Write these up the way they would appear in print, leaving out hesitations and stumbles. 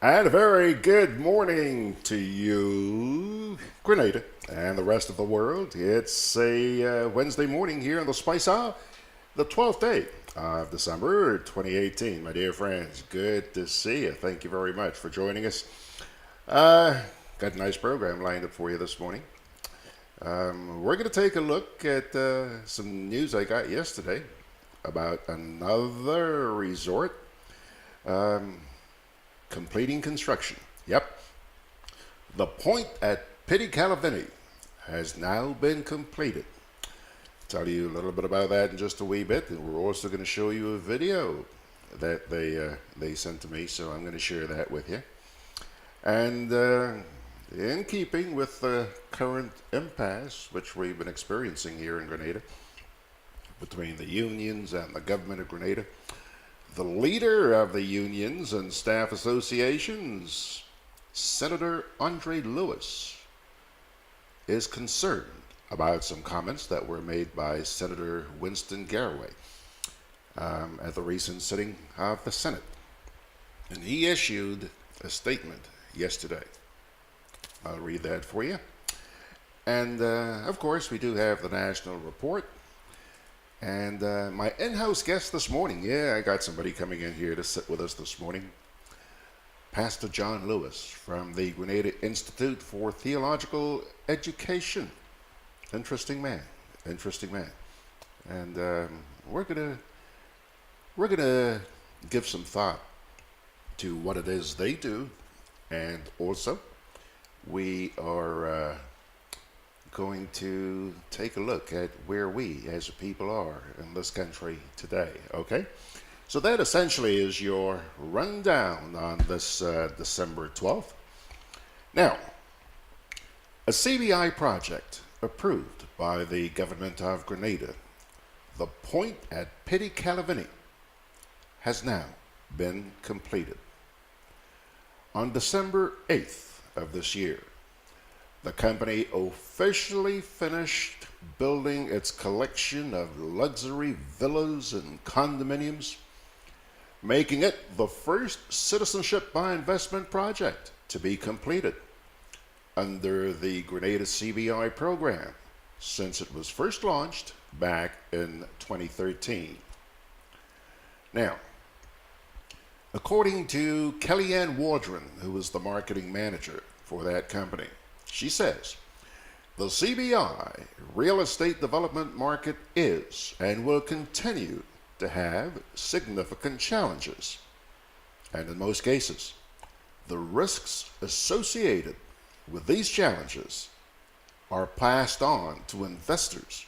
And a very good morning to you, Grenada, and the rest of the world. It's a Wednesday morning here in the Spice Hour, the 12th day of December 2018. My dear friends, good to see you. Thank you very much for joining us. Got a nice program lined up for you this morning. We're going to take a look at some news I got yesterday about another resort completing construction. Yep. The point at PETITE, Calivignny has now been completed. Tell you a little bit about that in just a wee bit, and we're also going to show you a video that they sent to me, so I'm going to share that with you. And in keeping with the current impasse which we've been experiencing here in Grenada between the unions and the government of Grenada, the leader of the unions and staff associations, Senator Andre Lewis, is concerned about some comments that were made by Senator Winston Garraway at the recent sitting of the Senate. And he issued a statement yesterday. I'll read that for you. And of course, we do have the national report. And my in-house guest this morning, I got somebody coming in here to sit with us this morning. Pastor John Lewis from the Grenada Institute for Theological Education. Interesting man, interesting man. And we're gonna give some thought to what it is they do, and also we are going to take a look at where we as a people are in this country today, okay? So that essentially is your rundown on this December 12th. Now, a CBI project approved by the government of Grenada, the point at PETITE, Calivignny, has now been completed. On December 8th of this year, the company officially finished building its collection of luxury villas and condominiums, making it the first citizenship by investment project to be completed under the Grenada CBI program since it was first launched back in 2013. Now, according to Kellyanne Wardren, who is the marketing manager for that company, she says, the CBI real estate development market is and will continue to have significant challenges. And in most cases, the risks associated with these challenges are passed on to investors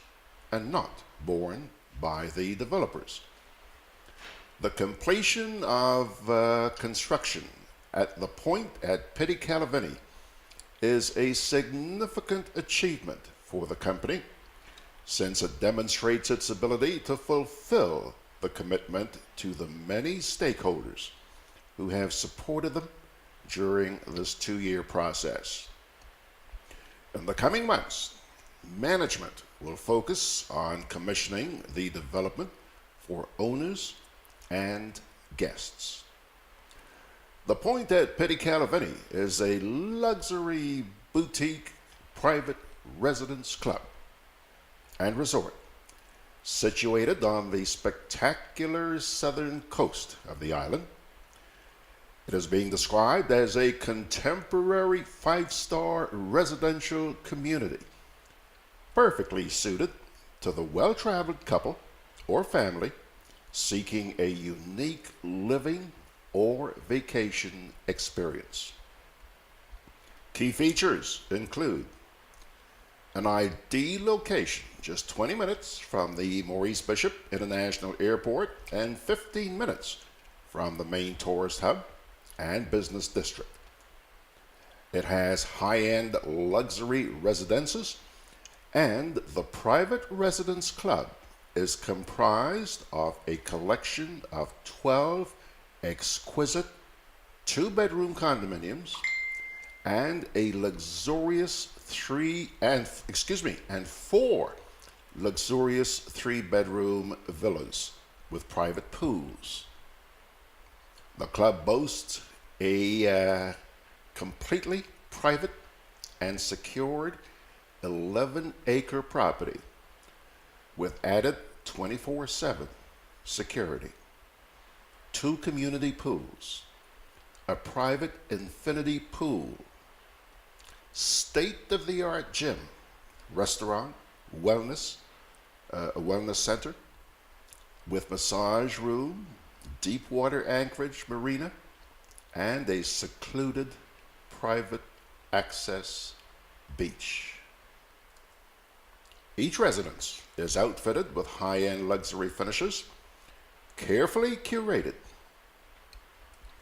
and not borne by the developers. The completion of construction at the point at PETITE, Calivignny is a significant achievement for the company since it demonstrates its ability to fulfill the commitment to the many stakeholders who have supported them during this 2-year process. In the coming months, management will focus on commissioning the development for owners and guests. The point at PETITE, Calivignny is a luxury boutique private residence club and resort situated on the spectacular southern coast of the island. It is being described as a contemporary 5-star residential community, perfectly suited to the well-traveled couple or family seeking a unique living or vacation experience. Key features include an ideal location just 20 minutes from the Maurice Bishop International Airport and 15 minutes from the main tourist hub and business district. It has high-end luxury residences, and the private residence club is comprised of a collection of 12 exquisite 2-bedroom condominiums and a luxurious 4 luxurious 3-bedroom villas with private pools. The club boasts a completely private and secured 11-acre property with added 24/7 security, 2 community pools, a private infinity pool, state-of-the-art gym, restaurant, wellness, a wellness center with massage room, deep water anchorage marina, and a secluded private access beach. Each residence is outfitted with high-end luxury finishes, carefully curated.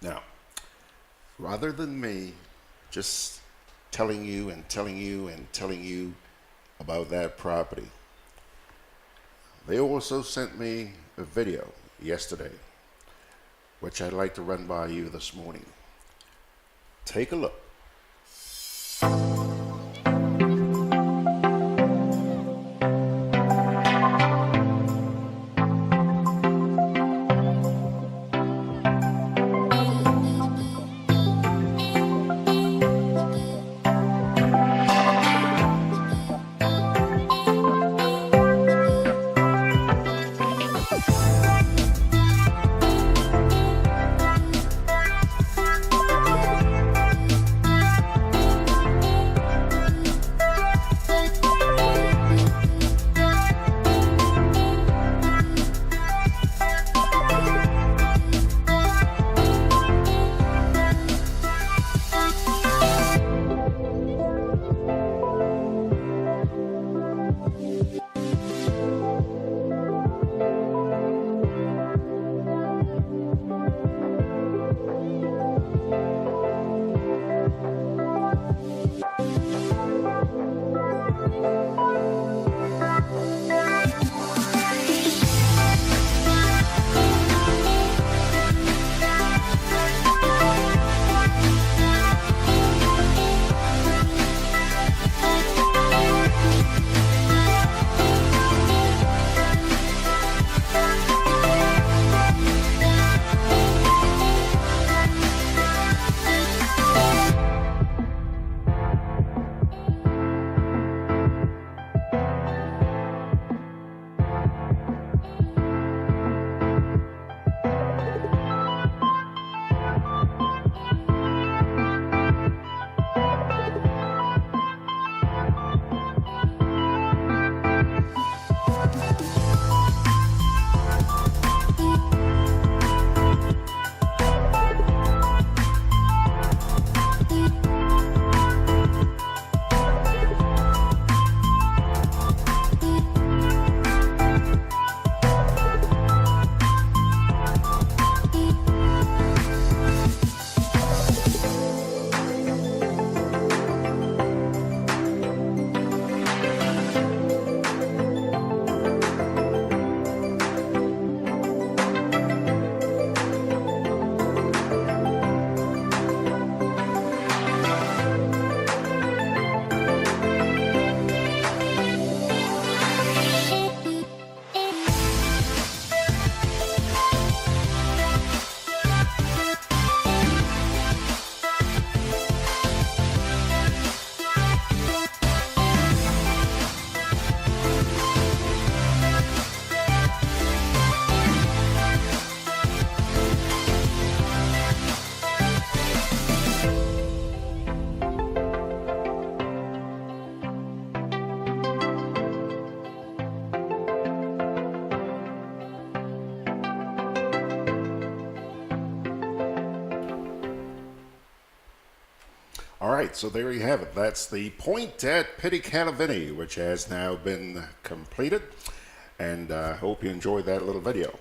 Now, rather than me just telling you and telling you and telling you about that property, they also sent me a video yesterday, which I'd like to run by you this morning. Take a look. All right, so there you have it. That's the point at CALIVIGNY, which has now been completed, and I hope you enjoyed that little video.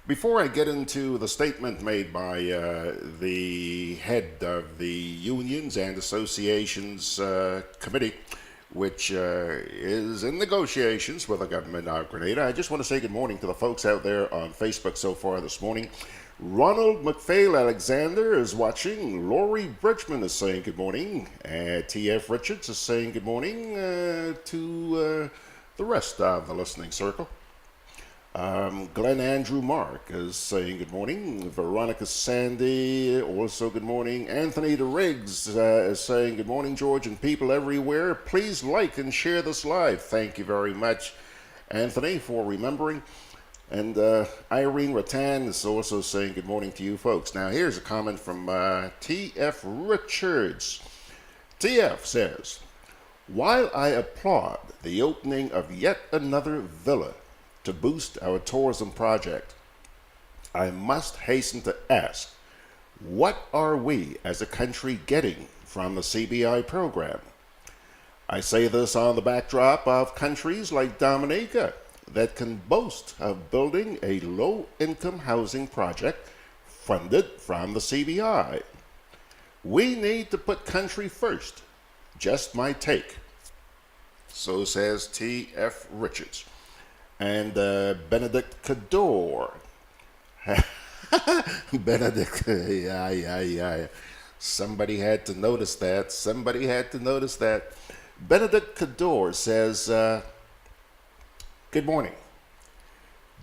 Before I get into the statement made by the head of the Unions and Associations Committee, which is in negotiations with the government of Grenada, I just want to say good morning to the folks out there on Facebook so far this morning. Ronald McPhail Alexander is watching. Laurie Bridgman is saying good morning. T.F. Richards is saying good morning to the rest of the listening circle. Glenn Andrew Mark is saying good morning. Veronica Sandy, also good morning. Anthony DeRiggs is saying good morning, George, and people everywhere. Please like and share this live. Thank you very much, Anthony, for remembering. And Irene Rattan is also saying good morning to you folks. Now, here's a comment from T.F. Richards. T.F. says, while I applaud the opening of yet another villa to boost our tourism project, I must hasten to ask, what are we as a country getting from the CBI program? I say this on the backdrop of countries like Dominica that can boast of building a low-income housing project funded from the CBI. We need to put country first. Just my take. So says T.F. Richards. And Benedict Cador. Benedict, yeah. Somebody had to notice that. Benedict Cador says, good morning.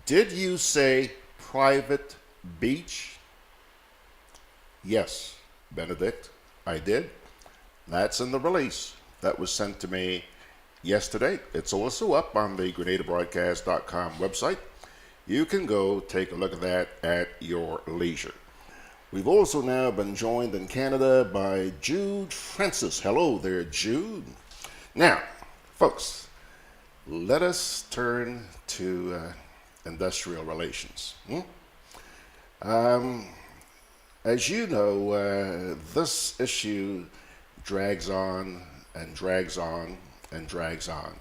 Did you say private beach? Yes, Benedict, I did. That's in the release that was sent to me yesterday. It's also up on the GRENADABROADCAST.com website. You can go take a look at that at your leisure. We've also now been joined in Canada by Jude Francis. Hello there, Jude. Now, folks, let us turn to industrial relations. As you know, this issue drags on and drags on and drags on.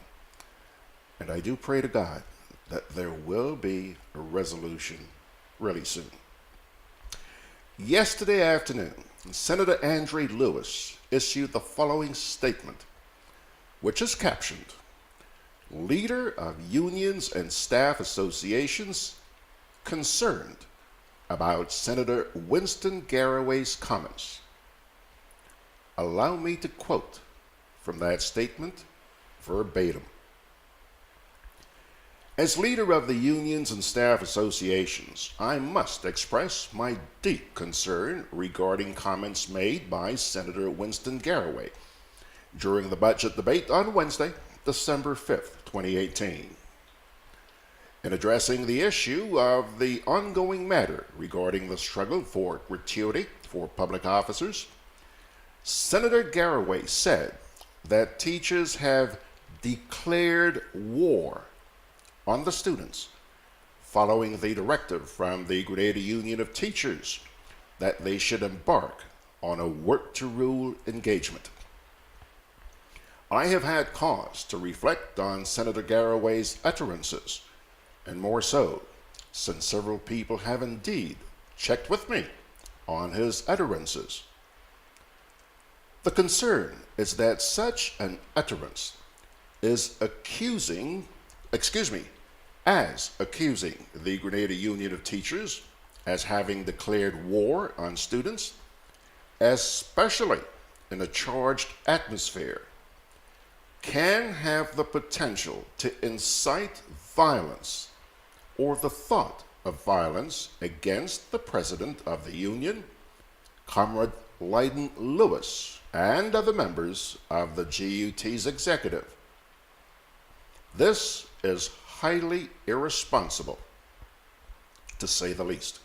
And I do pray to God that there will be a resolution really soon. Yesterday afternoon, Senator Andre Lewis issued the following statement, which is captioned, Leader of Unions and Staff Associations concerned about Senator Winston Garraway's comments. Allow me to quote from that statement verbatim. As leader of the unions and staff associations, I must express my deep concern regarding comments made by Senator Winston Garraway during the budget debate on Wednesday, December 5th, 2018. In addressing the issue of the ongoing matter regarding the struggle for gratuity for public officers, Senator Garraway said that teachers have declared war on the students following the directive from the Grenada Union of Teachers that they should embark on a work-to-rule engagement. I have had cause to reflect on Senator Garraway's utterances, and more so, since several people have indeed checked with me on his utterances. The concern is that such an utterance is accusing the Grenada Union of Teachers as having declared war on students, especially in a charged atmosphere, can have the potential to incite violence or the thought of violence against the president of the union, Comrade Lyden Lewis, and other members of the GUT's executive. This is highly irresponsible, to say the least.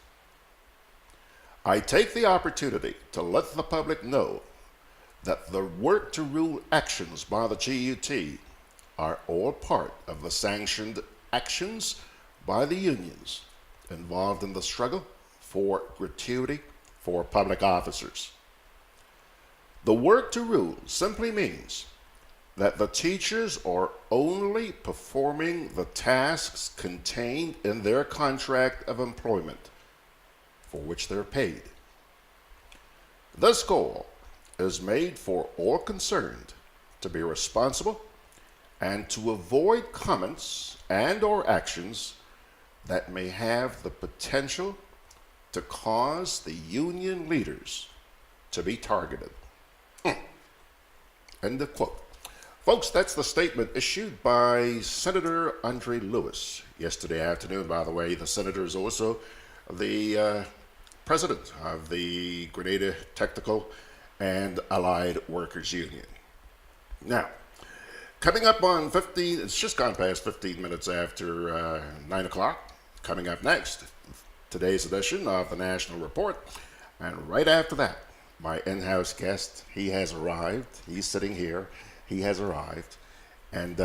I take the opportunity to let the public know that the work-to-rule actions by the GUT are all part of the sanctioned actions by the unions involved in the struggle for gratuity for public officers. The work-to-rule simply means that the teachers are only performing the tasks contained in their contract of employment for which they're paid. This goal is made for all concerned to be responsible and to avoid comments and or actions that may have the potential to cause the union leaders to be targeted. End of quote. Folks, that's the statement issued by Senator Andre Lewis yesterday afternoon. By the way, the senator is also the president of the Grenada Technical and Allied Workers Union. Now, coming up on 15, it's just gone past 15 minutes after 9 o'clock. Coming up next, today's edition of the National Report. And right after that, my in-house guest, he has arrived. He's sitting here. He has arrived. And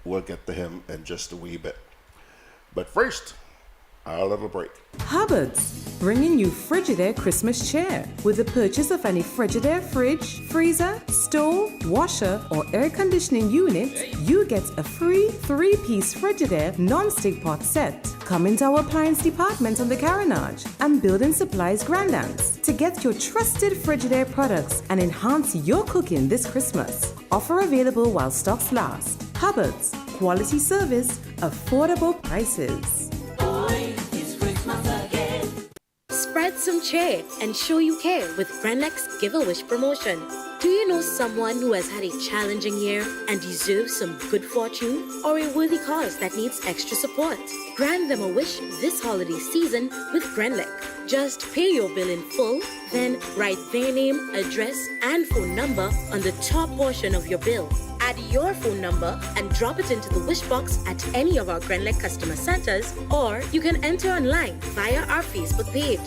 we'll get to him in just a wee bit. But first, a little break. Hubbard's, bringing you Frigidaire Christmas cheer. With the purchase of any Frigidaire fridge, freezer, stove, washer, or air conditioning unit, you get a free 3-piece Frigidaire non-stick pot set. Come into our appliance department on the Garage and Building Supplies Grandance to get your trusted Frigidaire products and enhance your cooking this Christmas. Offer available while stocks last. Hubbard's, quality service, affordable prices. Spread some cheer and show you care with GRENADABROADCAST Give-A-Wish promotion. Do you know someone who has had a challenging year and deserves some good fortune, or a worthy cause that needs extra support? Grant them a wish this holiday season with GRENADABROADCAST. Just pay your bill in full, then write their name, address, and phone number on the top portion of your bill. Add your phone number and drop it into the wish box at any of our GRENADABROADCAST customer centers, or you can enter online via our Facebook page.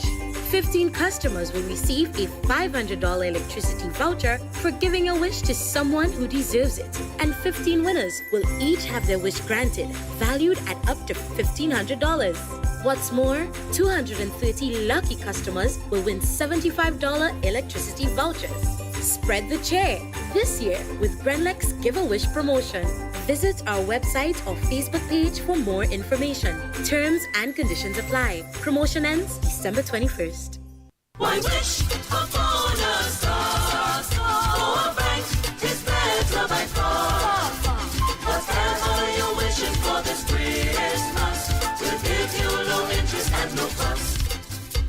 15 customers will receive a $500 electricity voucher for giving a wish to someone who deserves it. And 15 winners will each have their wish granted, valued at up to $1,500. What's more, 230 lucky customers will win $75 electricity vouchers. Spread the cheer this year with GRENADABROADCAST Give-A-Wish promotion. Visit our website or Facebook page for more information. Terms and conditions apply. Promotion ends December 21st. Why wish upon a star? For a bank is better by far. Whatever you're wishing for this Christmas, will give you low interest and no fuss.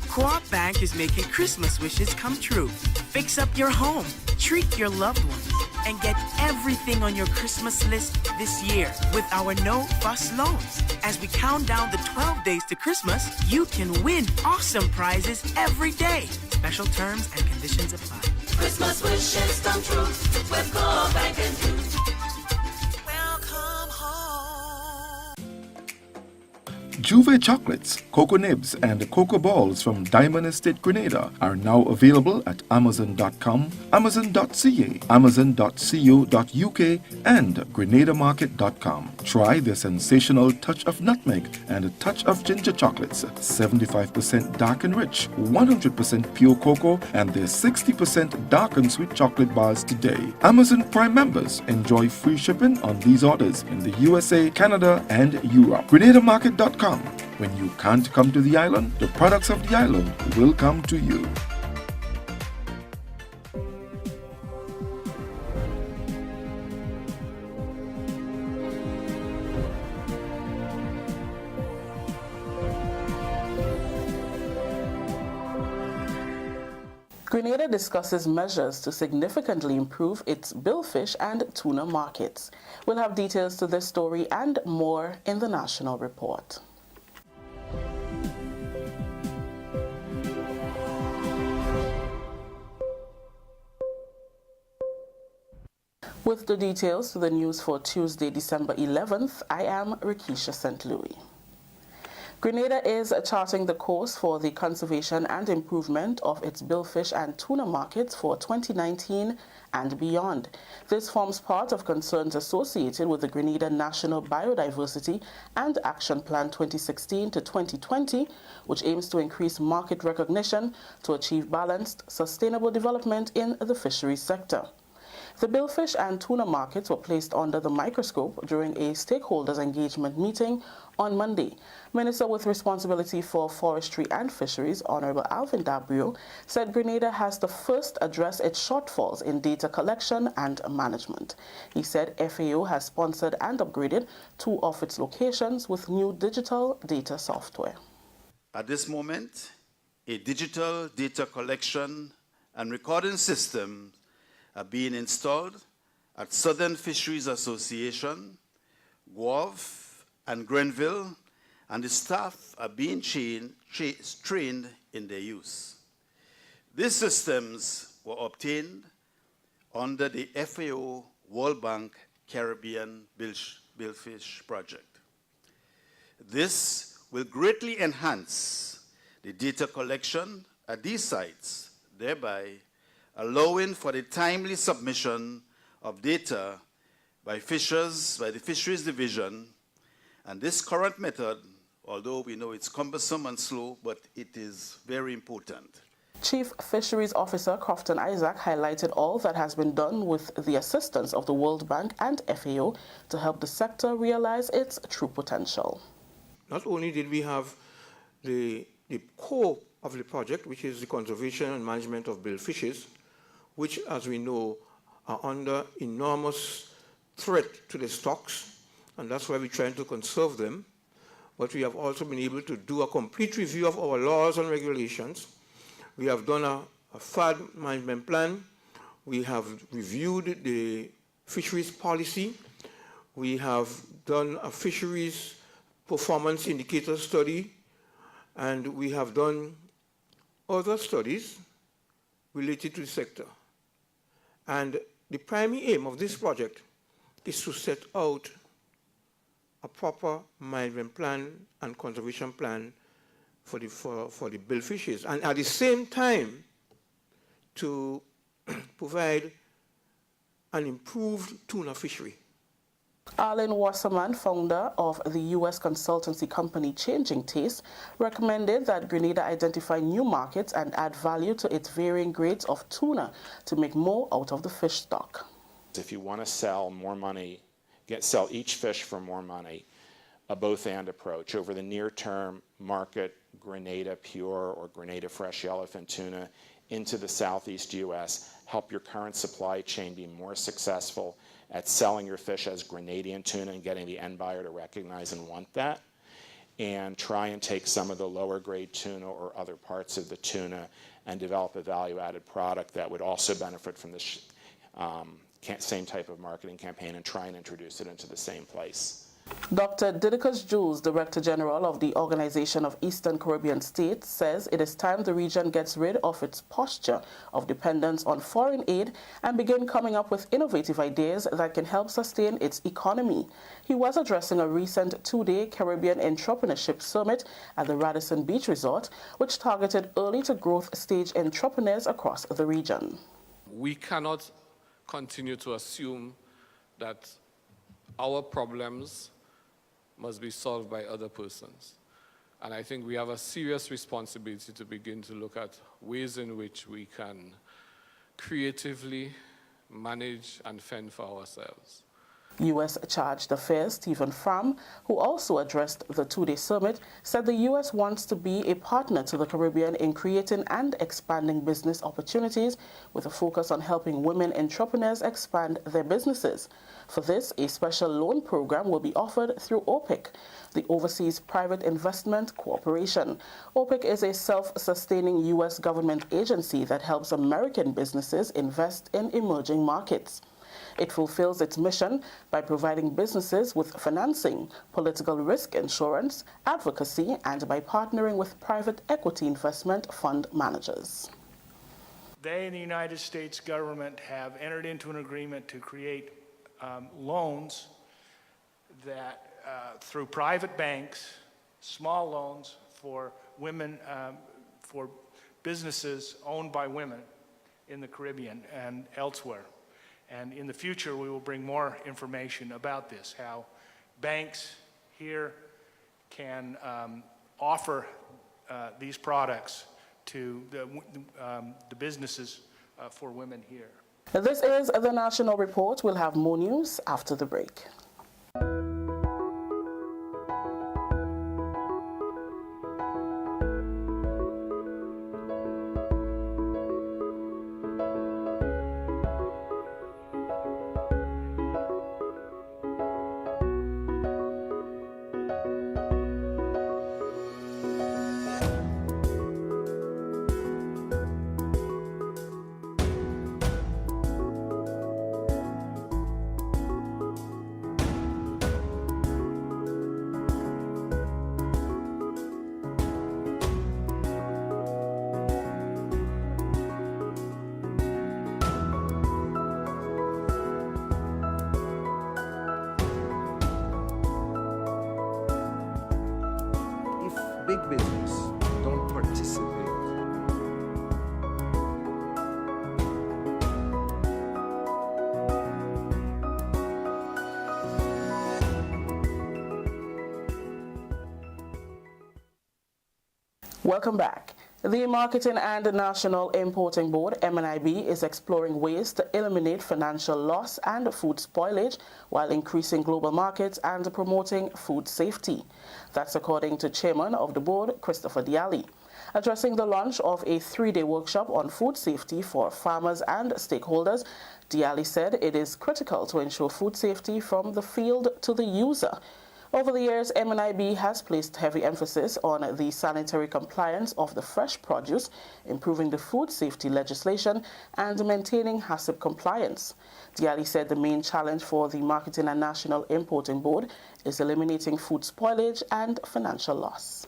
Co-op Bank is making Christmas wishes come true. Fix up your home, treat your loved ones, and get everything on your Christmas list this year with our no-fuss loans. As we count down the 12 days to Christmas, you can win awesome prizes every day. Special terms and conditions apply. Christmas wishes come true with Co-op Bank and you. Welcome home. Juve chocolates, cocoa nibs, and cocoa balls from Diamond Estate Grenada are now available at Amazon.com, Amazon.ca, Amazon.co.uk, and GrenadaMarket.com. Try the sensational touch of nutmeg and a touch of ginger chocolates, 75% dark and rich, 100% pure cocoa, and their 60% dark and sweet chocolate bars today. Amazon Prime members enjoy free shipping on these orders in the USA, Canada, and Europe. GrenadaMarket.com. When you can't come to the island, the products of the island will come to you. Grenada discusses measures to significantly improve its billfish and tuna markets. We'll have details to this story and more in the National Report. With the details to the news for Tuesday, December 11th, I am Rikisha St. Louis. Grenada is charting the course for the conservation and improvement of its billfish and tuna markets for 2019 and beyond. This forms part of concerns associated with the Grenada National Biodiversity and Action Plan 2016 to 2020, which aims to increase market recognition to achieve balanced, sustainable development in the fisheries sector. The billfish and tuna markets were placed under the microscope during a stakeholders engagement meeting on Monday. Minister with responsibility for forestry and fisheries, Honorable Alvin Dabrio, said Grenada has to first address its shortfalls in data collection and management. He said FAO has sponsored and upgraded 2 of its locations with new digital data software. At this moment, a digital data collection and recording system are being installed at Southern Fisheries Association, Guelph, and Grenville, and the staff are being trained in their use. These systems were obtained under the FAO World Bank Caribbean Billfish Project. This will greatly enhance the data collection at these sites, thereby allowing for the timely submission of data by the Fisheries Division. And this current method, although we know it's cumbersome and slow, but it is very important. Chief Fisheries Officer Crofton Isaac highlighted all that has been done with the assistance of the World Bank and FAO to help the sector realize its true potential. Not only did we have the core of the project, which is the conservation and management of billfishes, which, as we know, are under enormous threat to the stocks, and that's why we're trying to conserve them. But we have also been able to do a complete review of our laws and regulations. We have done a FAD management plan. We have reviewed the fisheries policy. We have done a fisheries performance indicator study, and we have done other studies related to the sector. And the primary aim of this project is to set out a proper management plan and conservation plan for the billfishes, and at the same time to provide an improved tuna fishery. Arlen Wasserman, founder of the U.S. consultancy company Changing Taste, recommended that Grenada identify new markets and add value to its varying grades of tuna to make more out of the fish stock. If you want to sell more money, sell each fish for more money, a both-and approach. Over the near term, market Grenada Pure or Grenada Fresh Yellowfin Tuna into the Southeast U.S., help your current supply chain be more successful at selling your fish as Grenadian tuna and getting the end buyer to recognize and want that, and try and take some of the lower grade tuna or other parts of the tuna and develop a value-added product that would also benefit from this same type of marketing campaign and try and introduce it into the same place. Dr. Didicus Jules, Director General of the Organization of Eastern Caribbean States, says it is time the region gets rid of its posture of dependence on foreign aid and begin coming up with innovative ideas that can help sustain its economy. He was addressing a recent two-day Caribbean Entrepreneurship Summit at the Radisson Beach Resort, which targeted early-to-growth stage entrepreneurs across the region. We cannot continue to assume that our problems must be solved by other persons. And I think we have a serious responsibility to begin to look at ways in which we can creatively manage and fend for ourselves. U.S. Chargé d'Affaires Stephen Fram, who also addressed the two-day summit, said the U.S. wants to be a partner to the Caribbean in creating and expanding business opportunities with a focus on helping women entrepreneurs expand their businesses. For this, a special loan program will be offered through OPIC, the Overseas Private Investment Corporation. OPIC is a self-sustaining U.S. government agency that helps American businesses invest in emerging markets. It fulfills its mission by providing businesses with financing, political risk insurance, advocacy, and by partnering with private equity investment fund managers. They and the United States government have entered into an agreement to create loans that through private banks, small loans for women, for businesses owned by women in the Caribbean and elsewhere. And in the future, we will bring more information about this, how banks here can offer these products to the businesses for women here. This is the National Report. We'll have more news after the break. Welcome back. The Marketing and National Importing Board, MNIB, is exploring ways to eliminate financial loss and food spoilage while increasing global markets and promoting food safety. That's according to Chairman of the board, Christopher Diali. Addressing the launch of a 3-day workshop on food safety for farmers and stakeholders, Diali said it is critical to ensure food safety from the field to the user. Over the years, MNIB has placed heavy emphasis on the sanitary compliance of the fresh produce, improving the food safety legislation, and maintaining HACCP compliance. Diali said the main challenge for the Marketing and National Importing Board is eliminating food spoilage and financial loss.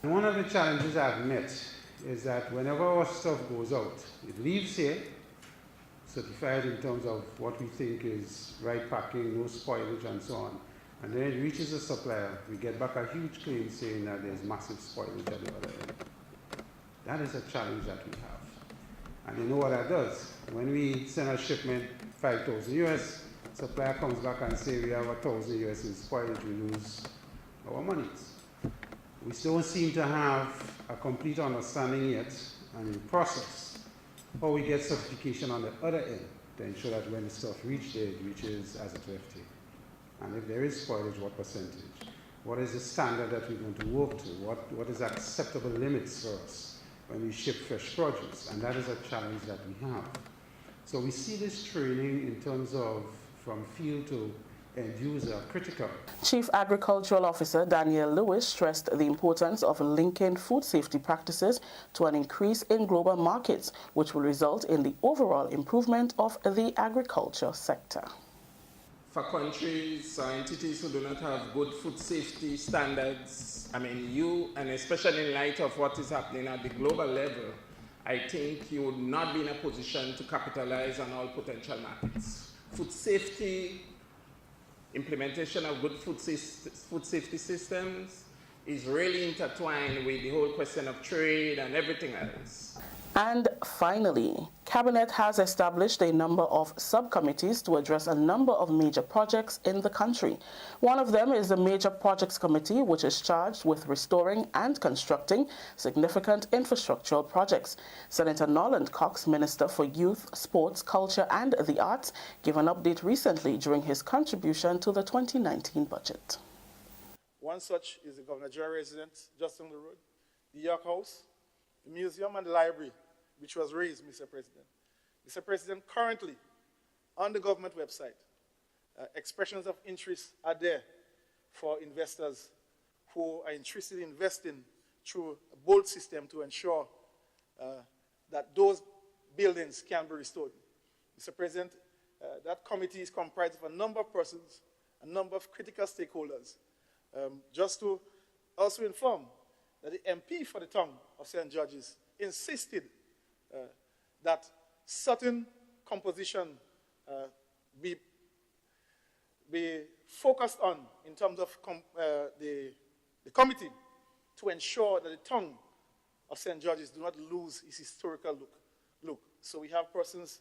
One of the challenges I've met is that whenever our stuff goes out, it leaves here, certified in terms of what we think is right packing, no spoilage, and so on. And then it reaches the supplier, we get back a huge claim saying that there's massive spoilage at the other end. That is a challenge that we have. And you know what that does? When we send a shipment 5,000 US, supplier comes back and say we have 1,000 US in spoilage, we lose our monies. We still seem to have a complete understanding yet, and in process, how we get certification on the other end to ensure that when the stuff reaches there, it reaches as it left here. And if there is spoilage, what percentage? What is the standard that we're going to work to? What is acceptable limits for us when we ship fresh produce? And that is a challenge that we have. So we see this training in terms of from field to end user critical. Chief Agricultural Officer Daniel Lewis stressed the importance of linking food safety practices to an increase in global markets, which will result in the overall improvement of the agriculture sector. For countries or entities who do not have good food safety standards, and especially in light of what is happening at the global level, I think you would not be in a position to capitalize on all potential markets. Food safety, implementation of good food safety systems is really intertwined with the whole question of trade and everything else. And finally, Cabinet has established a number of subcommittees to address a number of major projects in the country. One of them is the Major Projects Committee, which is charged with restoring and constructing significant infrastructural projects. Senator Norland Cox, Minister for Youth, Sports, Culture and the Arts, gave an update recently during his contribution to the 2019 budget. One such is the Governor General residence just on the road, the York House, the museum and the library, which was raised, Mr. President. Mr. President, currently on the government website, expressions of interest are there for investors who are interested in investing through a bold system to ensure that those buildings can be restored. Mr. President, that committee is comprised of a number of persons, a number of critical stakeholders. Just to also inform that the MP for the town of St. George's insisted that certain composition be focused on in terms of the committee to ensure that the town of St. George's do not lose its historical look. So we have persons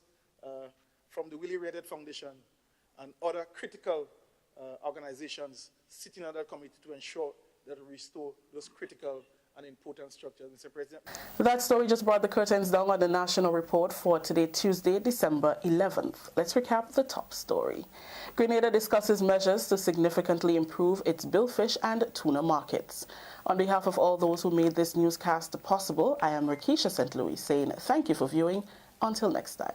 from the Willie Redded Foundation and other critical organizations sitting on that committee to ensure that we restore those critical and important structures, Mr. President. That story just brought the curtains down on the national report for today, Tuesday, December 11th. Let's recap the top story. Grenada discusses measures to significantly improve its billfish and tuna markets. On behalf of all those who made this newscast possible, I am Rakisha St. Louis saying thank you for viewing. Until next time.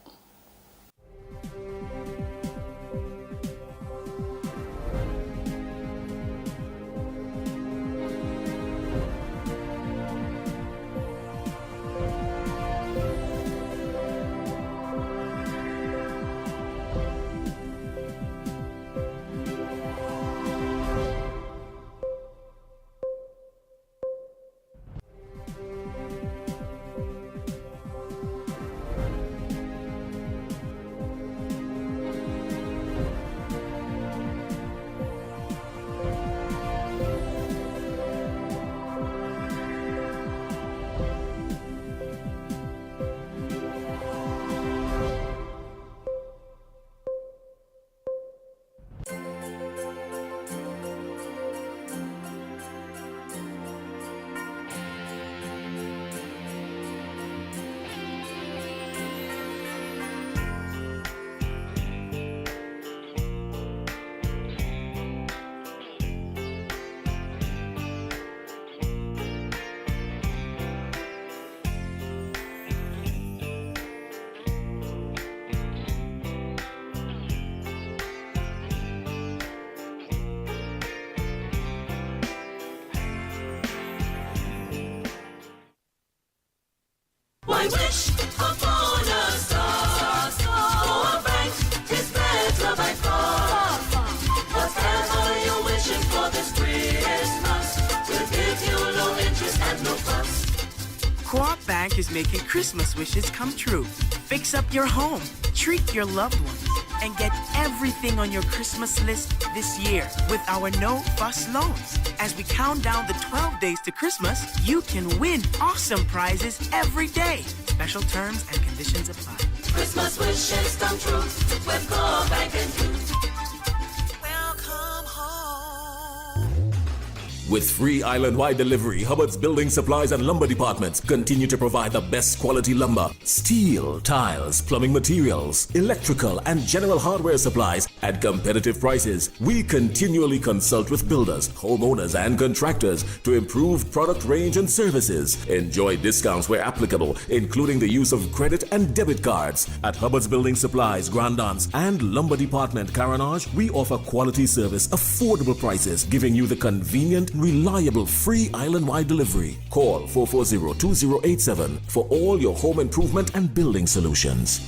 Why wish upon a star? For a bank is better by far. Whatever you're wishing for this Christmas, we'll give you low interest and no fuss. Co-op Bank is making Christmas wishes come true. Fix up your home, treat your loved ones, and get everything on your Christmas list this year with our no-fuss loans. As we count down the 12 days to Christmas, you can win awesome prizes every day. Special terms and conditions apply. Christmas wishes come true with Co-op Bank and you. With free island-wide delivery, Hubbard's Building Supplies and Lumber Departments continue to provide the best quality lumber, steel, tiles, plumbing materials, electrical, and general hardware supplies at competitive prices. We continually consult with builders, homeowners, and contractors to improve product range and services. Enjoy discounts where applicable, including the use of credit and debit cards. At Hubbard's Building Supplies, Grandance, and Lumber Department, Caranage, we offer quality service, affordable prices, giving you the convenient, reliable, free island-wide delivery. Call 440-2087 for all your home improvement and building solutions.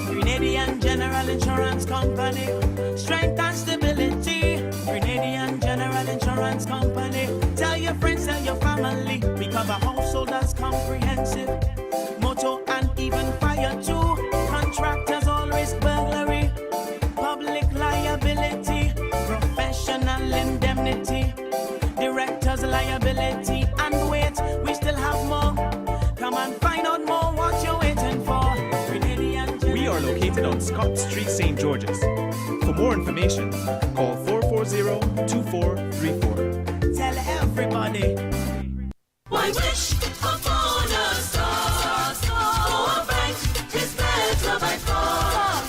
Grenadian General Insurance Company, strength and stability. Grenadian General Insurance Company, tell your friends, tell your family. We cover householders comprehensive, motor and even fire too. Contractors all risk burglary, public liability, professional indemnity, directors liability, and wait, we still have more. Come and find out more what you're waiting for. We are located on Scott Street, St. George's. For more information, call 440-2434. Tell everybody. Why wish upon a star? For a bank is better by far.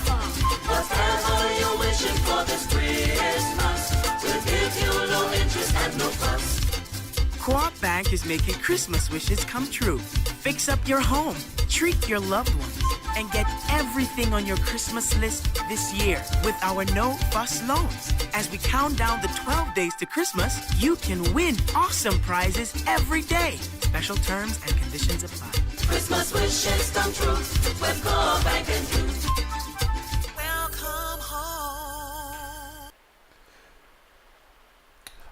Whatever you're wishing for this Christmas, we'll give you low interest and no fuss. Co-op Bank is making Christmas wishes come true. Fix up your home, treat your loved ones, and get everything on your Christmas list this year with our no-fuss loans. As we count down the 12 days to Christmas, you can win awesome prizes every day. Special terms and conditions apply. Christmas wishes come true with Co-op Bank and you.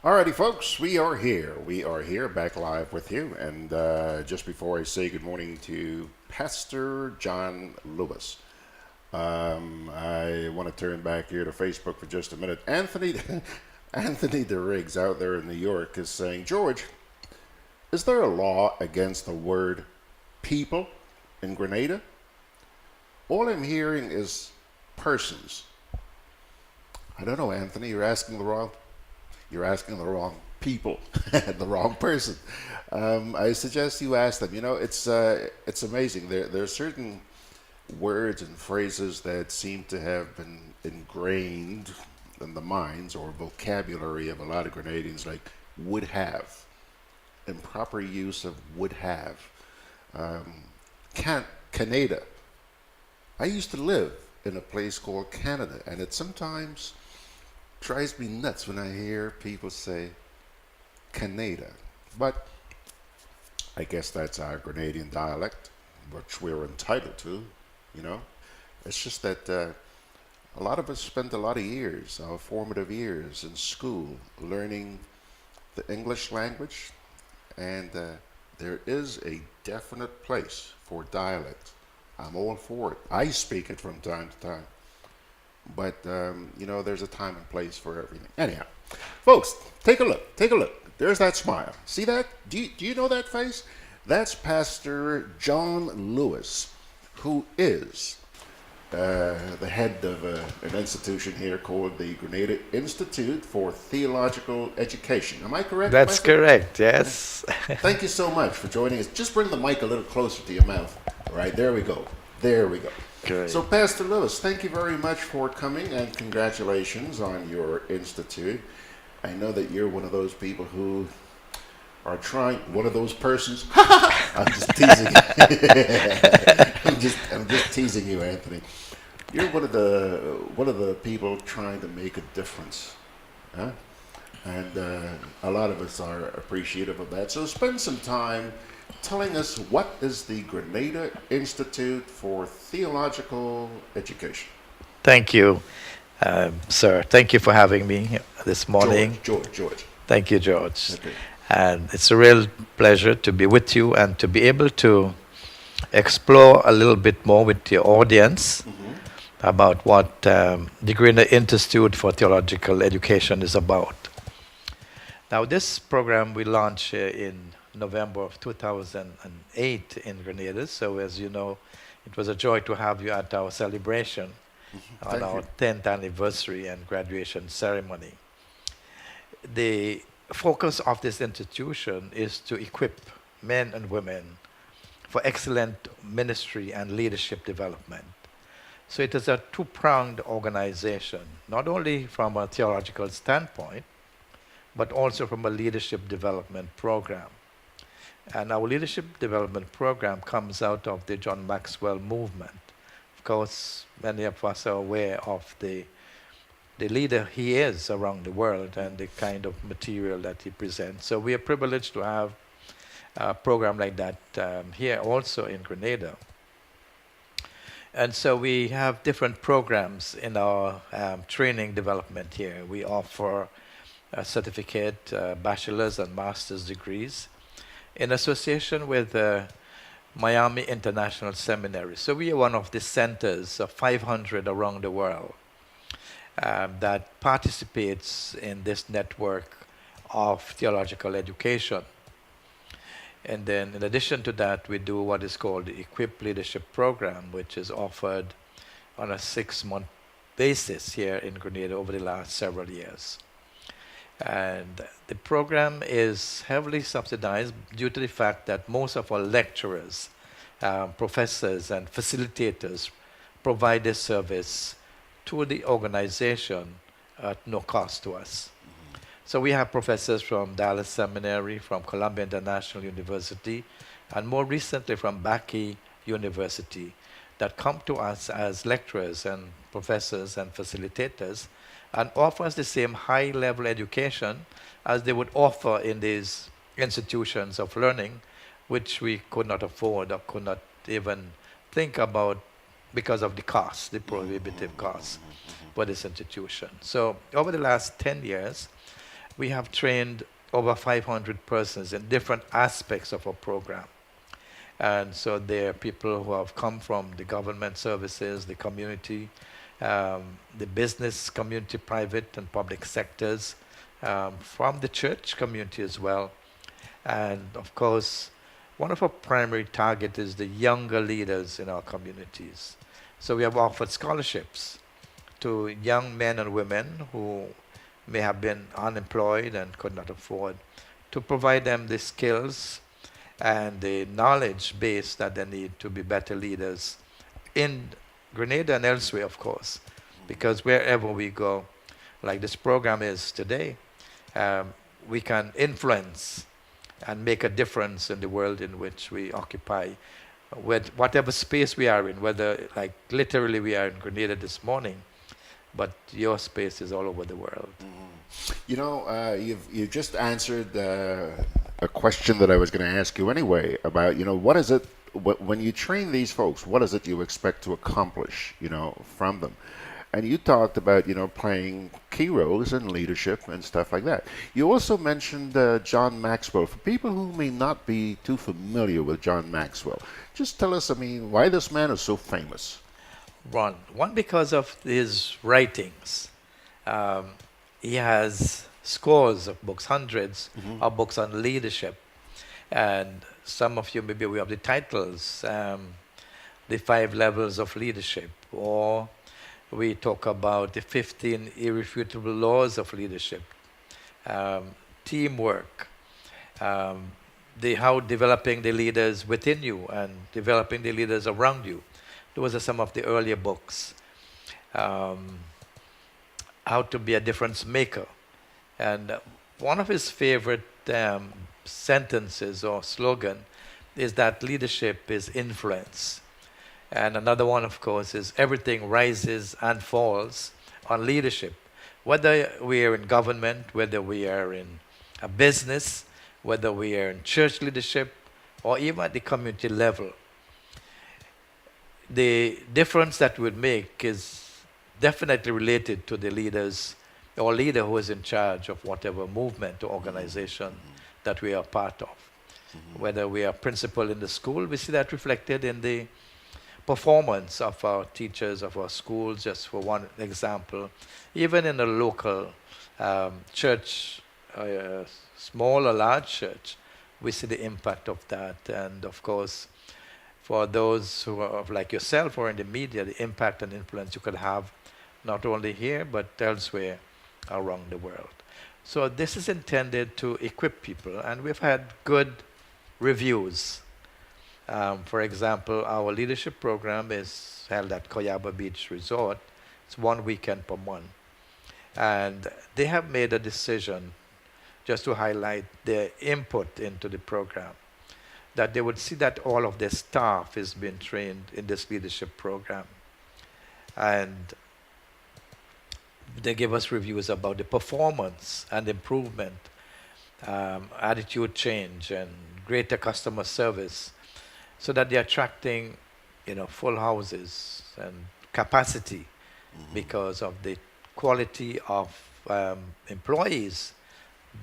Alrighty, folks, we are here. We are here, back live with you. And just before I say good morning to Pastor John Lewis, I want to turn back here to Facebook for just a minute. Anthony DeRiggs out there in New York is saying, George, is there a law against the word people in Grenada? All I'm hearing is persons. I don't know, Anthony, you're asking the wrong people, the wrong person. I suggest you ask them. You know, it's amazing. There are certain words and phrases that seem to have been ingrained in the minds or vocabulary of a lot of Grenadians, like would have, improper use of would have. Canada. I used to live in a place called Canada, and it sometimes drives me nuts when I hear people say Canada. But I guess that's our Grenadian dialect, which we're entitled to, you know. It's just that a lot of us spent a lot of years, our formative years in school, learning the English language, and there is a definite place for dialect. I'm all for it. I speak it from time to time. But, you know, there's a time and place for everything. Anyhow, folks, take a look. Take a look. There's that smile. See that? Do you know that face? That's Pastor John Lewis, who is the head of an institution here called the Grenada Institute for Theological Education. Am I correct? That's Pastor? correct, yes. Thank you so much for joining us. Just bring the mic a little closer to your mouth. All right, there we go. There we go. Great. So, Pastor Lewis, thank you very much for coming, and congratulations on your institute. I know that you're one of those people who are trying, one of those persons. I'm just teasing you. I'm just teasing you, Anthony. You're one of the people trying to make a difference. Huh? And a lot of us are appreciative of that. So spend some time telling us, what is the Grenada Institute for Theological Education? Thank you, sir. Thank you for having me this morning. George. Thank you, George. Okay. And it's a real pleasure to be with you and to be able to explore a little bit more with your audience about what the Grenada Institute for Theological Education is about. Now, this program we launched in November of 2008 in Grenada. So as you know, it was a joy to have you at our celebration on our 10th anniversary and graduation ceremony. The focus of this institution is to equip men and women for excellent ministry and leadership development. So it is a two-pronged organization, not only from a theological standpoint, but also from a leadership development program. And our leadership development program comes out of the John Maxwell movement. Of course, many of us are aware of the leader he is around the world and the kind of material that he presents. So we are privileged to have a program like that here also in Grenada. And so we have different programs in our training development here. We offer a certificate, bachelor's and master's degrees in association with Miami International Seminary. So we are one of the centers of 500 around the world that participates in this network of theological education. And then in addition to that, we do what is called the Equip Leadership Program, which is offered on a 6-month basis here in Grenada over the last several years. And the program is heavily subsidized due to the fact that most of our lecturers, professors, and facilitators provide this service to the organization at no cost to us. So we have professors from Dallas Seminary, from Columbia International University, and more recently from Bakke University that come to us as lecturers and professors and facilitators and offer us the same high-level education as they would offer in these institutions of learning, which we could not afford or could not even think about because of the cost, the prohibitive cost for this institution. So over the last 10 years, we have trained over 500 persons in different aspects of our program. And so there are people who have come from the government services, the community, the business community, private and public sectors, from the church community as well. And of course, one of our primary targets is the younger leaders in our communities. So we have offered scholarships to young men and women who may have been unemployed and could not afford, to provide them the skills and the knowledge base that they need to be better leaders in Grenada and elsewhere, of course, because wherever we go, like this program is today, we can influence and make a difference in the world in which we occupy, with whatever space we are in, whether like literally we are in Grenada this morning, but your space is all over the world. You know, you've just answered a question that I was going to ask you anyway about, you know, what is it, when you train these folks, what is it you expect to accomplish, you know, from them? And you talked about, you know, playing key roles in leadership and stuff like that. You also mentioned John Maxwell. For people who may not be too familiar with John Maxwell, just tell us, I mean, why this man is so famous. One, because of his writings. He has scores of books, hundreds of books on leadership. And some of you may be aware of the titles, The 5 Levels of Leadership, or we talk about the 15 Irrefutable Laws of Leadership, teamwork, how developing the leaders within you and developing the leaders around you. Those are some of the earlier books. How to be a difference maker. And one of his favorite sentences or slogan is that leadership is influence. And another one, of course, is everything rises and falls on leadership. whether we are in government, whether we are in a business, whether we are in church leadership, or even at the community level. The difference that we would make is definitely related to the leaders or leader who is in charge of whatever movement or organization that we are part of. Whether we are principal in the school, we see that reflected in the performance of our teachers, of our schools, just for one example. Even in a local church, small or large church, we see the impact of that. And of course, for those who are like yourself or in the media, the impact and influence you could have not only here, but elsewhere around the world. So this is intended to equip people, and we've had good reviews. For example, our leadership program is held at Coyaba Beach Resort. It's 1 weekend per month. And they have made a decision, just to highlight their input into the program, that they would see that all of their staff is being trained in this leadership program. And they give us reviews about the performance and improvement, attitude change, and greater customer service, so that they're attracting, full houses and capacity because of the quality of employees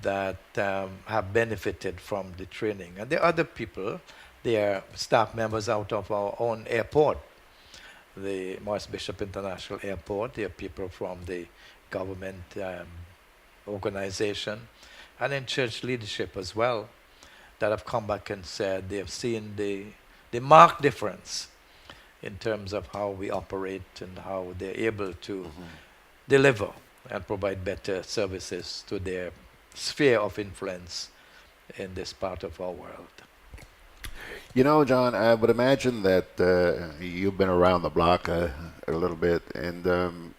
that have benefited from the training. And there are other people, they are staff members out of our own airport, the Morris Bishop International Airport. There are people from the government organization and in church leadership as well that have come back and said they have seen the marked difference in terms of how we operate and how they're able to deliver and provide better services to their sphere of influence in this part of our world. John, I would imagine that you've been around the block a little bit, and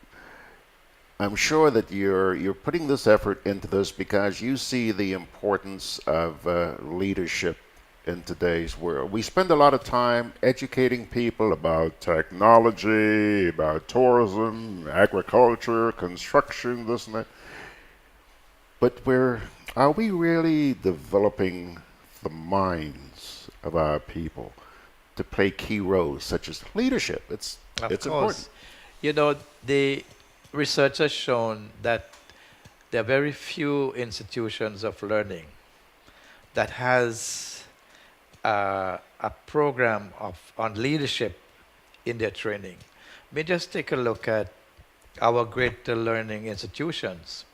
I'm sure that you're putting this effort into this because you see the importance of leadership in today's world. We spend a lot of time educating people about technology, about tourism, agriculture, construction, this and that. But are we really developing the minds of our people to play key roles such as leadership? It's important. The research has shown that there are very few institutions of learning that has a program on leadership in their training. We just take a look at our greater learning institutions.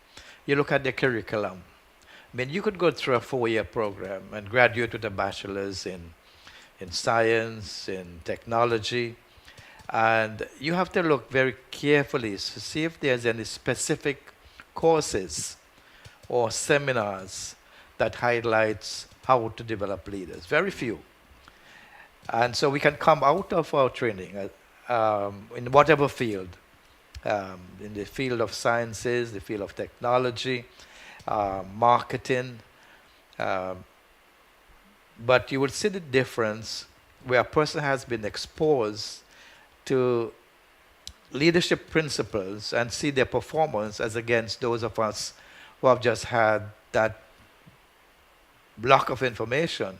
You look at the curriculum. You could go through a 4-year program and graduate with a bachelor's in science, in technology, and you have to look very carefully to see if there's any specific courses or seminars that highlights how to develop leaders. Very few. And so we can come out of our training in whatever field, in the field of sciences, the field of technology, marketing, but you will see the difference where a person has been exposed to leadership principles and see their performance as against those of us who have just had that block of information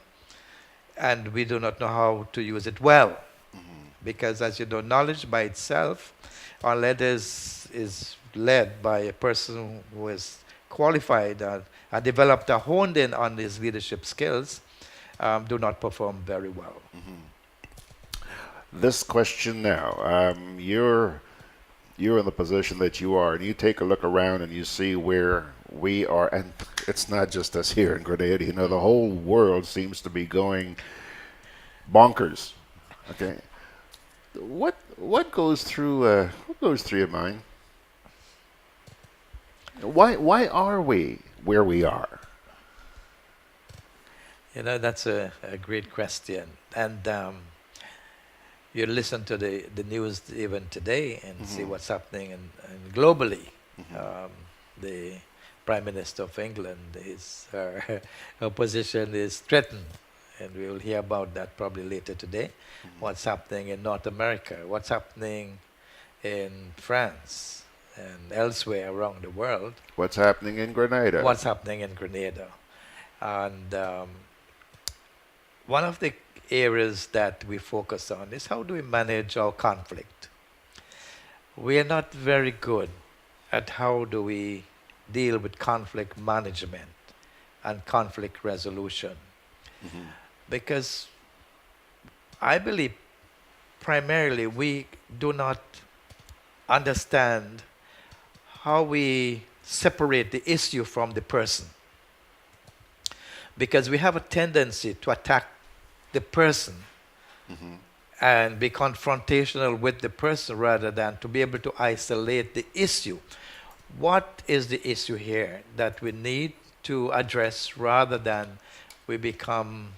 and we do not know how to use it well. Because as you know, knowledge by itself, unless is led by a person who is qualified and developed or honed in on his leadership skills, do not perform very well. This question now, you're in the position that you are, and you take a look around and you see where we are, and it's not just us here in Grenada, the whole world seems to be going bonkers. Okay. What goes through your mind? Why are we where we are? That's a great question. And you listen to the news even today and see what's happening and globally. The Prime Minister of England, her position is threatened. And we will hear about that probably later today. What's happening in North America, what's happening in France, and elsewhere around the world. What's happening in Grenada? What's happening in Grenada. And one of the areas that we focus on is how do we manage our conflict. We are not very good at how do we deal with conflict management and conflict resolution. Because I believe primarily we do not understand how we separate the issue from the person. Because we have a tendency to attack the person and be confrontational with the person rather than to be able to isolate the issue. What is the issue here that we need to address rather than we become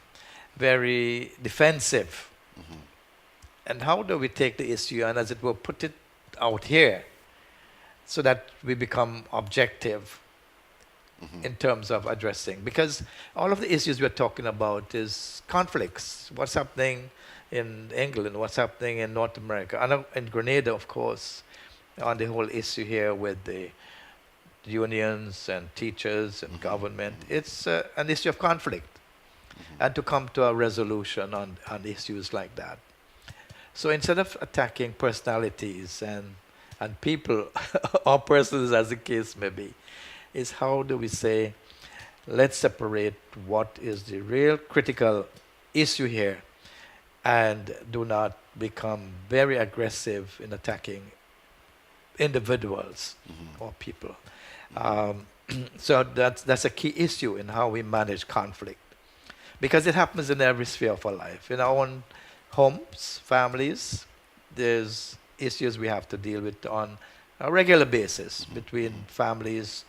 very defensive? And how do we take the issue and, as it were, put it out here so that we become objective in terms of addressing? Because all of the issues we're talking about is conflicts. What's happening in England, what's happening in North America, and in Grenada, of course, on the whole issue here with the unions and teachers and government. It's an issue of conflict, and to come to a resolution on issues like that. So instead of attacking personalities and people or persons, as the case may be, is how do we say, let's separate what is the real critical issue here and do not become very aggressive in attacking individuals or people. So that's a key issue in how we manage conflict, because it happens in every sphere of our life. In our own homes, families, there's issues we have to deal with on a regular basis between families,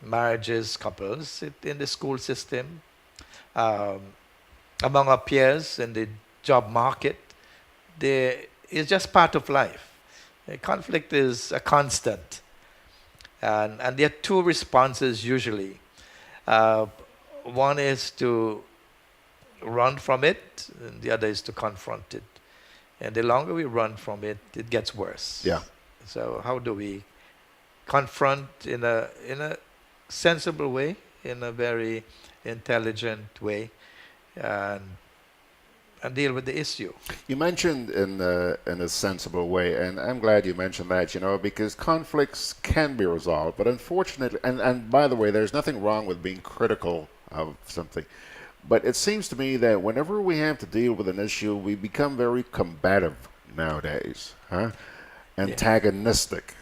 marriages, couples, in the school system, among our peers in the job market. It's just part of life. Conflict is a constant. And there are two responses usually. One is to run from it, and the other is to confront it. And the longer we run from it, it gets worse. Yeah. So how do we confront in a sensible way, in a very intelligent way, and deal with the issue? You mentioned in a sensible way, and I'm glad you mentioned that, because conflicts can be resolved, but unfortunately, and by the way, there's nothing wrong with being critical of something, but it seems to me that whenever we have to deal with an issue, we become very combative nowadays, antagonistic,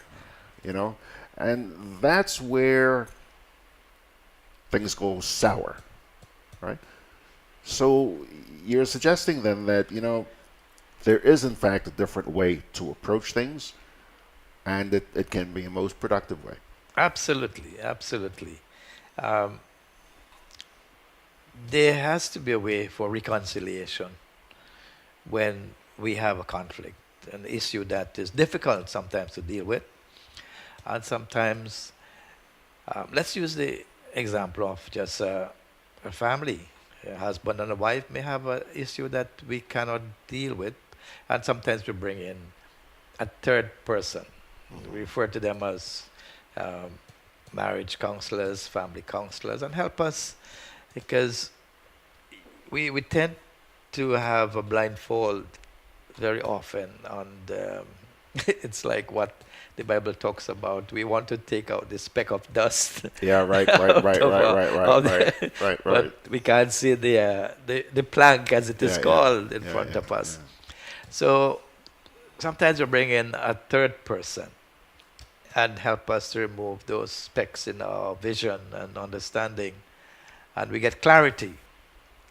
and that's where things go sour, right? So you're suggesting then that, there is in fact a different way to approach things, and it can be a most productive way. Absolutely, absolutely. There has to be a way for reconciliation when we have a conflict, an issue that is difficult sometimes to deal with. And sometimes, let's use the example of just a family. A husband and a wife may have an issue that we cannot deal with, and sometimes we bring in a third person. We refer to them as marriage counselors, family counselors, and help us, because we tend to have a blindfold very often, and it's like what the Bible talks about. We want to take out the speck of dust. Yeah, right. But we can't see the plank, as it is called, in front of us. Yeah. So sometimes we bring in a third person and help us to remove those specks in our vision and understanding, and we get clarity.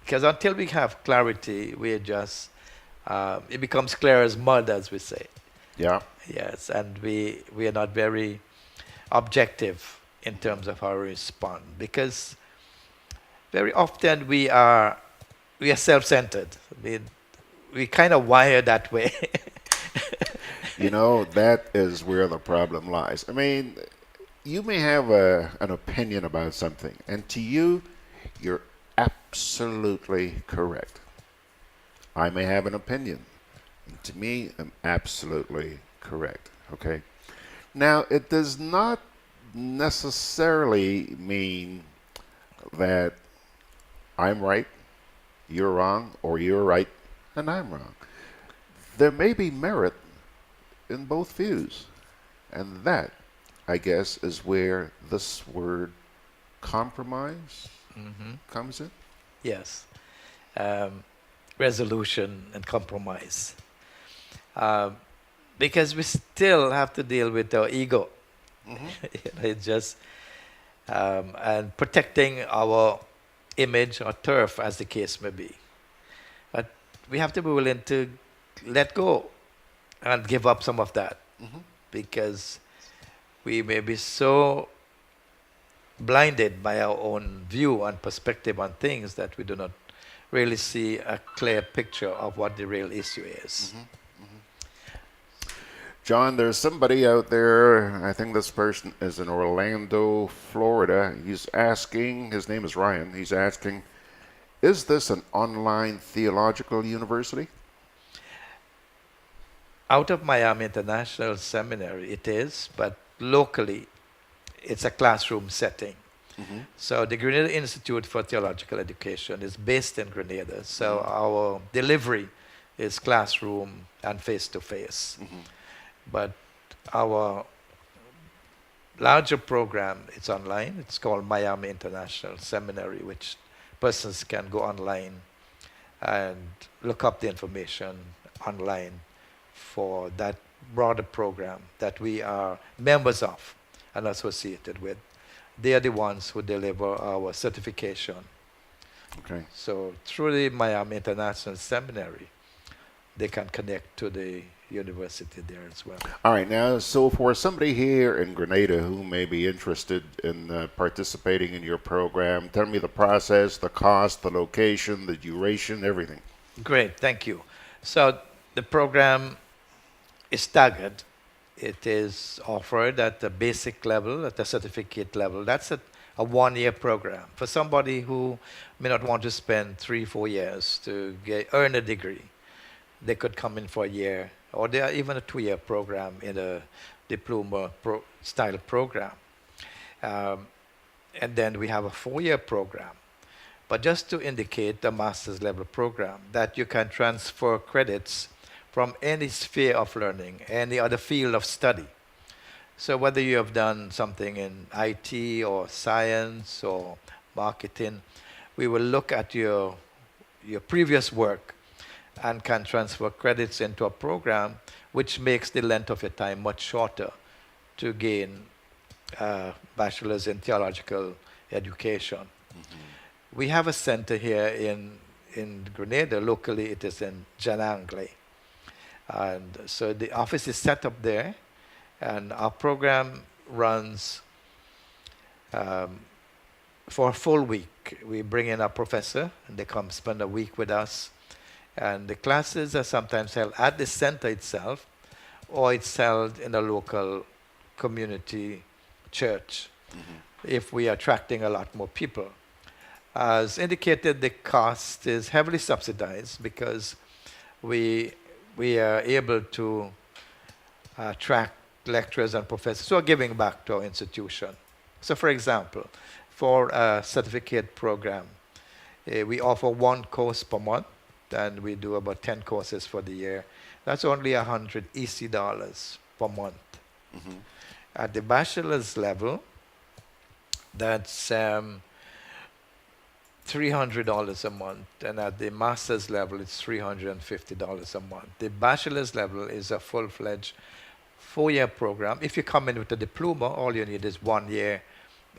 Because until we have clarity, we just it becomes clear as mud, as we say. Yeah. Yes, and we are not very objective in terms of how we respond, because very often we are self-centered. We kind of wire that way. That is where the problem lies. I mean, you may have an opinion about something, and to you, you're absolutely correct. I may have an opinion, and to me, I'm absolutely correct. Okay? Now, it does not necessarily mean that I'm right, you're wrong, or you're right and I'm wrong. There may be merit in both views. And that, I guess, is where this word compromise comes in. Yes. Resolution and compromise. Because we still have to deal with our ego. It's just, and protecting our image or turf, as the case may be. But we have to be willing to let go and give up some of that. Because we may be so blinded by our own view and perspective on things that we do not really see a clear picture of what the real issue is. John, there's somebody out there, I think this person is in Orlando, Florida. He's asking, his name is Ryan, he's asking, is this an online theological university? Out of Miami International Seminary, it is, but locally, it's a classroom setting. So the Grenada Institute for Theological Education is based in Grenada. So our delivery is classroom and face-to-face. But our larger program, it's online. It's called Miami International Seminary, which persons can go online and look up the information online for that broader program that we are members of and associated with. They are the ones who deliver our certification. Okay. So through the Miami International Seminary, they can connect to the university there as well. All right. Now, so for somebody here in Grenada who may be interested in participating in your program, tell me the process, the cost, the location, the duration, everything. Great. Thank you. So the program is staggered. It is offered at the basic level, at the certificate level. That's a one-year program. For somebody who may not want to spend 3-4 years to earn a degree, they could come in for a year, or there are even a 2-year program in a diploma style program. And then we have a 4-year program. But just to indicate the master's level program, that you can transfer credits from any sphere of learning, any other field of study. So whether you have done something in IT or science or marketing, we will look at your previous work and can transfer credits into a program which makes the length of your time much shorter to gain a bachelor's in theological education. We have a center here in Grenada. Locally, it is in Janangle. And so the office is set up there, and our program runs for a full week. We bring in a professor, and they come spend a week with us. And the classes are sometimes held at the center itself, or it's held in a local community church if we are attracting a lot more people. As indicated, the cost is heavily subsidized because we are able to attract lecturers and professors who are giving back to our institution. So for example, for a certificate program, we offer 1 course per month, and we do about 10 courses for the year. That's only $100 EC per month. At the bachelor's level, that's $300 a month, and at the master's level, it's $350 a month. The bachelor's level is a full-fledged 4-year program. If you come in with a diploma, all you need is 1 year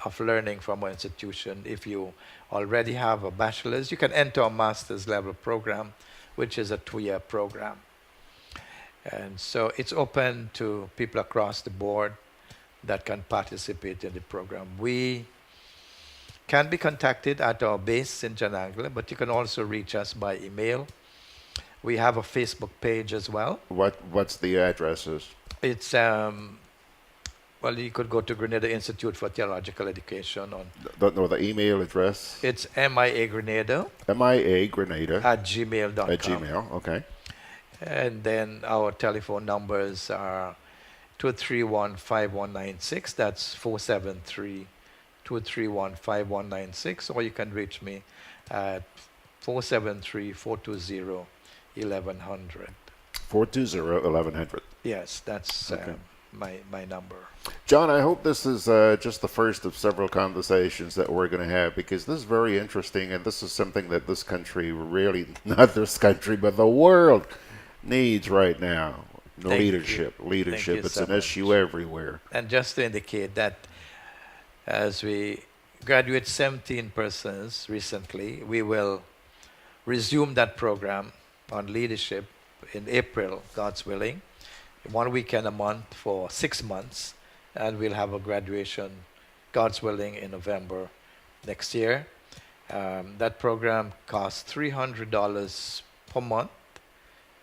of learning from our institution. If you already have a bachelor's, you can enter a master's level program, which is a 2-year program. And so it's open to people across the board that can participate in the program. We can be contacted at our base in Janangle, but you can also reach us by email. We have a Facebook page as well. What's the addresses? It's well, you could go to Grenada Institute for Theological Education on. Don't know the email address. It's MIA-Grenada. MIA-Grenada at gmail.com. At Gmail, okay. And then our telephone numbers are 231-5196. That's 473-231-5196. Or you can reach me at 473-420-1100. 420-1100. Yes, that's Okay. my number. John, I hope this is just the first of several conversations that we're going to have, because this is very interesting, and this is something that this country really, not this country, but the world needs right now. Thank Leadership. you. Leadership. Thank you It's so an much. issue everywhere. And just to indicate that as we graduate 17 persons recently, we will resume that program on leadership in April, God's willing. 1 weekend a month for 6 months, and we'll have a graduation, God's willing, in November next year. That program costs $300 per month,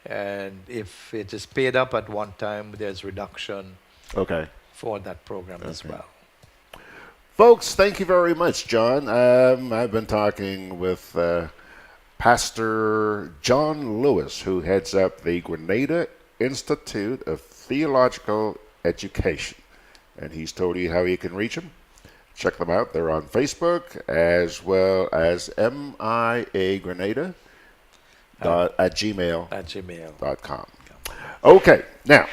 and if it is paid up at one time, there's reduction for that program as well. Folks, thank you very much, John. I've been talking with Pastor John Lewis, who heads up the Grenada Institute of Theological Education. And he's told you how you can reach them. Check them out. They're on Facebook, as well as MIA at gmail.com. Okay, now,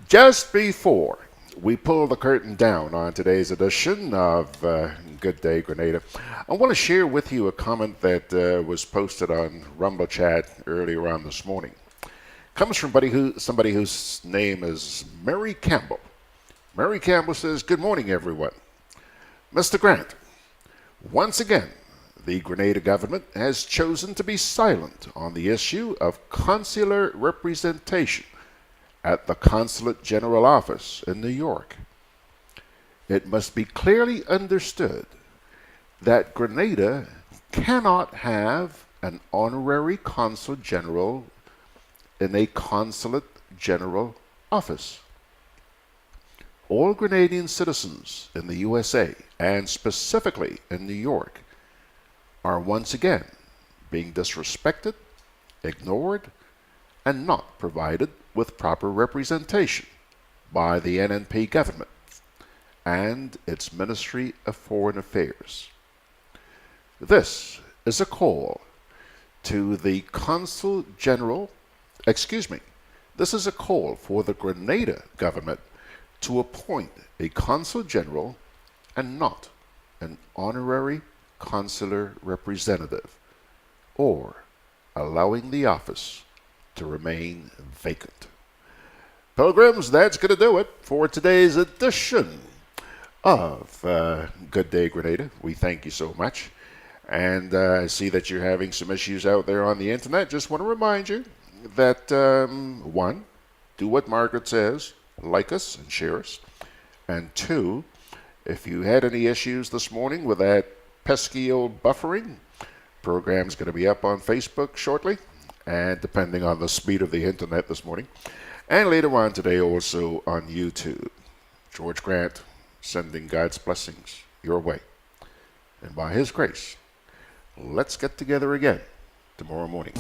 just before we pull the curtain down on today's edition of Gudday Grenada, I want to share with you a comment that was posted on Rumble Chat earlier on this morning. Comes from somebody whose name is Mary Campbell. Mary Campbell says, "Good morning, everyone. Mr. Grant, once again, the Grenada government has chosen to be silent on the issue of consular representation at the Consulate General Office in New York. It must be clearly understood that Grenada cannot have an honorary consul general in a consulate general office. All Grenadian citizens in the USA, and specifically in New York, are once again being disrespected, ignored, and not provided with proper representation by the NNP government and its Ministry of Foreign Affairs. This is a call to the Consul General, this is a call for the Grenada government to appoint a Consul General and not an honorary consular representative, or allowing the office to remain vacant." Pilgrims, that's going to do it for today's edition of Gudday Grenada. We thank you so much. And I see that you're having some issues out there on the internet. Just want to remind you that, one, do what Margaret says, like us and share us. And two, if you had any issues this morning with that pesky old buffering, program's going to be up on Facebook shortly, and depending on the speed of the internet this morning, and later on today also on YouTube. George Grant sending God's blessings your way. And by His grace, let's get together again tomorrow morning.